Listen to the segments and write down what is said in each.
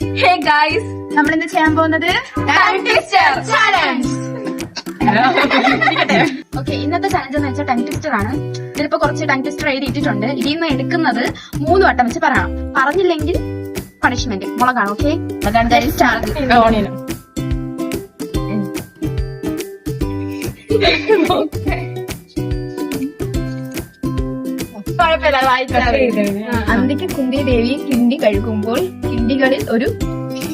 Hey guys, നമ്മൾ ഇന്ന് ചെയ്യാൻ പോകുന്നത് ടങ് ട്വിസ്റ്റർ ചാലഞ്ച്. ഓക്കെ, ഇന്നത്തെ ചലഞ്ച് എന്ന് വെച്ചാൽ ടങ് ട്വിസ്റ്റർ ആണ്. ഇതിലിപ്പോ കുറച്ച് ടങ് ട്വിസ്റ്റർ എഴുതിയിട്ടുണ്ട്. ഇതിൽ നിന്ന് എടുക്കുന്നത് 3 വട്ടം വെച്ച് പറയണം. പറഞ്ഞില്ലെങ്കിൽ പണിഷ്മെന്റ് മുളകാണ്. ഓക്കെ, അന്തിക്ക് കുന്തി ദേവി കിണ്ടി കഴുകുമ്പോൾ കിണ്ടികളിൽ ഒരു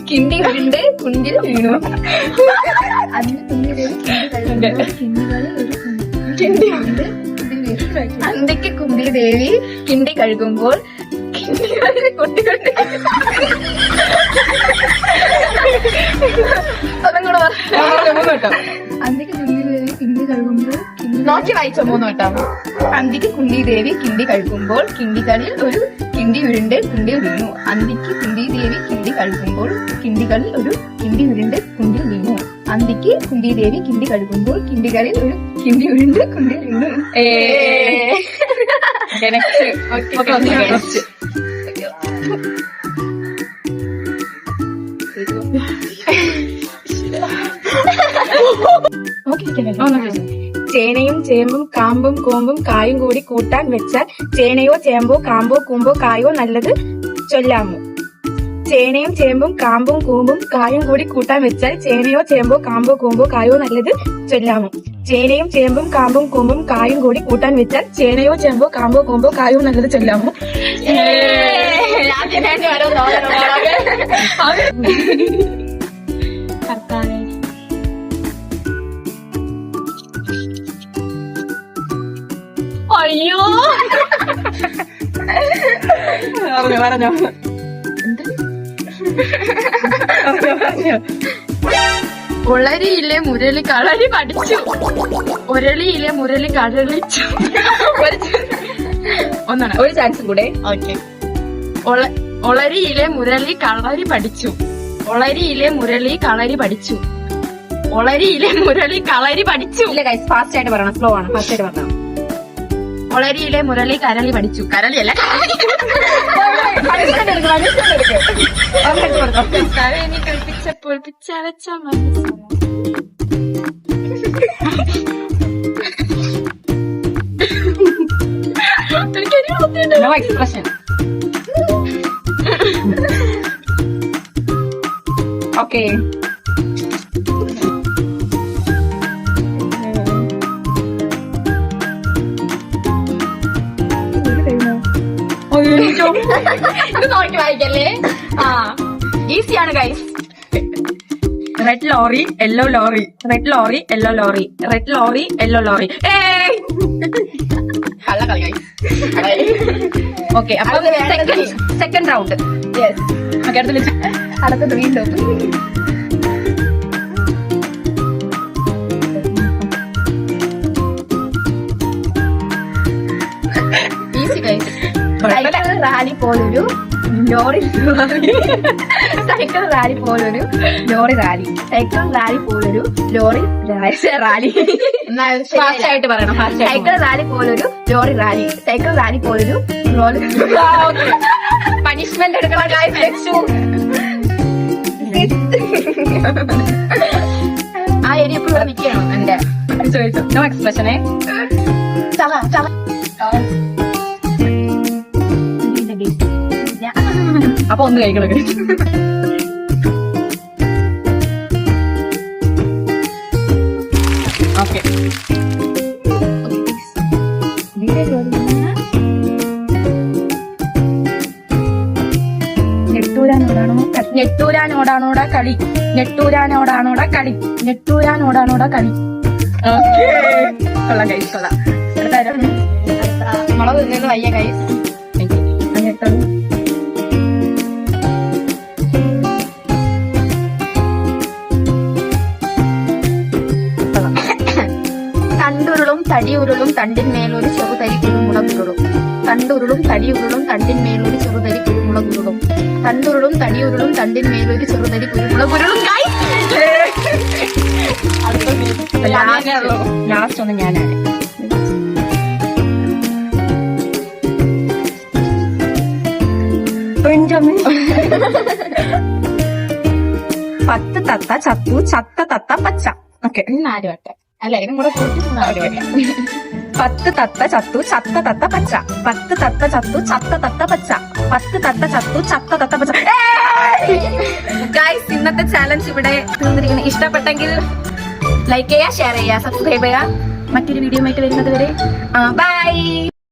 കിണ്ടികളുണ്ട് കുണ്ടിൽ വീണു. അന്ന് കുന്തി ദേവി കിണ്ടികളിൽ ഒരു കിണ്ടിയുണ്ട്. അന്തിക്ക് കുന്തി ദേവി കിണ്ടി കഴുകുമ്പോൾ കിണ്ടികളിൽ കുട്ടികളുണ്ട്. അതും കൂടെ അന്തിക്ക് കുന്തി ദേവി കിണ്ടി കഴുകുമ്പോൾ നോക്കി വായിച്ച 3 വട്ടം. അന്തിക്ക് കുന്തി ദേവി കിണ്ടി കഴുകുമ്പോൾ കിണ്ടികളിൽ ഒരു കിണ്ടി ഉരുണ്ട് കുണ്ടിൽ വീണു. അന്തിക്ക് കുന്തി ദേവി കിണ്ടി കഴുകുമ്പോൾ കിണ്ടികളിൽ ഒരു കിണ്ടി ഉരുണ്ട് കുണ്ടിൽ വീണു. അന്തിക്ക് കുന്തി ദേവി കിണ്ടി കഴുകുമ്പോൾ കിണ്ടികളിൽ ഒരു കിണ്ടി ഉരുണ്ട് കുണ്ടിൽ വീണു. ചേനയും ചേമ്പും കാമ്പും കൂമ്പും കായും കൂടി കൂട്ടാൻ വെച്ചാൽ ചേനയോ ചേമ്പോ കാമ്പോ കൂമ്പോ കായോ നല്ലത് ചൊല്ലാമോ? ചേനയും ചേമ്പും കാമ്പും കൂമ്പും കായും കൂടി കൂട്ടാൻ വെച്ചാൽ ചേനയോ ചേമ്പോ കാമ്പോ കൂമ്പോ കായോ നല്ലത് ചൊല്ലാമോ? ചേനയും ചേമ്പും കാമ്പും കൂമ്പും കായും കൂടി കൂട്ടാൻ വെച്ചാൽ ചേനയോ ചേമ്പോ കാമ്പോ കൂമ്പോ കായോ നല്ലത് ചൊല്ലാമോ? അയ്യോ, പറഞ്ഞോ. ഒളരിയിലെ മുരളി കളരി പഠിച്ചു. ഒരളിയിലെ മുരളി കളളിച്ചു. ഒന്നാണ്, ഒരു ചാൻസും കൂടെ. ഓക്കെ. ഒളരിയിലെ മുരളി കളരി പഠിച്ചു. ഒളരിയിലെ മുരളി കളരി പഠിച്ചു. ഒളരിയിലെ മുരളി കളരി പഠിച്ചു. ഇല്ല ഗൈസ്, ഫാസ്റ്റ് ആയിട്ട് പറയണം. സ്ലോ ആണ്, ഫാസ്റ്റ് ആയിട്ട് പറയണം. ഒളരിയിലെ മുരളി കരളി പഠിച്ചു. കരളിയല്ല, നീ കളിപ്പിച്ചപ്പോൾ പിച്ചവച്ച നോ എക്സ്പ്രഷൻ. ഓക്കെ, ഇത് നോക്കി വായിക്കല്ലേ. ഈസിയാണ് guys. Red lorry yellow lorry, red lorry yellow lorry, red lorry yellow lorry. കള്ളക്കളി ഗൈസ്. ഓക്കെ, അപ്പൊ സെക്കൻഡ് റൗണ്ട്. അടുത്തത് വീണ്ടും ഈസി ഗൈസ്. സൈക്കിൾ റാലി പോലൊരു ലോറി സൈക്കിൾ റാലി പോലൊരു ലോറി റാലി. സൈക്കിൾ റാലി പോലൊരു ലോറി റാലി. ഫാസ്റ്റ് ആയിട്ട് പറയണം. Cycle rally പോലൊരു ലോറി റാലി. സൈക്കിൾ റാലി പോലൊരു ലോറി. പണിഷ്മെന്റ് എടുക്കണം ഗൈസ്. ആ ഏരിയ എപ്പോഴും ഇവിടെ നിൽക്കണം. എന്റെ ചോദിച്ചു. നോ എക്സ്പ്രഷനെ. അപ്പൊ ഒന്ന് കഴിക്കണം. ഓക്കെ, ഞെട്ടൂരാനോടാണോടാ കളി. ഞെട്ടൂരാനോടാണോടാ കളി. ഞെട്ടൂരാനോടാണോടാ കളി. ഓക്കെ, കൊള്ളാം ഗൈസ്, കൊള്ളാം. മുളക് തിന്നത് വയ്യ ഗൈസ്. തണ്ടുരുളും തടിയുരുളും തണ്ടിന്മേലൊരു ചെറുതരി കുരുമുളകുരുളും. തണ്ടുരുളും തടിയുരുളും തണ്ടിന്മേലൊരു ചെറുതരി കുരുമുളകുരുളും. തണ്ടുരുളും തടിയുരുളും തണ്ടിന്മേലൊരു ചെറുതരി കുരുമുളകുരുളും. ലാസ്റ്റ് ഒന്ന് ഞാനാണ്. പത്ത് തത്ത ചത്തു ചത്ത തത്ത പച്ച. ഓക്കെ, 4 വട്ടം അല്ല ഇതും കൂടെ കൂട്ടി 4 വട്ടം. പത്ത് തത്ത ചത്തു ചത്ത തത്ത പച്ച. പത്ത് തത്ത ചത്തു ചത്ത തത്ത പച്ച. പത്ത് തത്ത ചത്തു ചത്ത തത്ത പച്ച. ഗൈസ്, ഇന്നത്തെ ചാലഞ്ച് ഇവിടെ തീർന്നിരിക്കുന്നു. ഇഷ്ടപ്പെട്ടെങ്കിൽ ലൈക്ക് ചെയ്യുക, ഷെയർ ചെയ്യുക, സബ്സ്ക്രൈബ് ചെയ്യുക. മറ്റൊരു വീഡിയോ ആയിട്ട് വരുന്നത് വരെ ബൈ.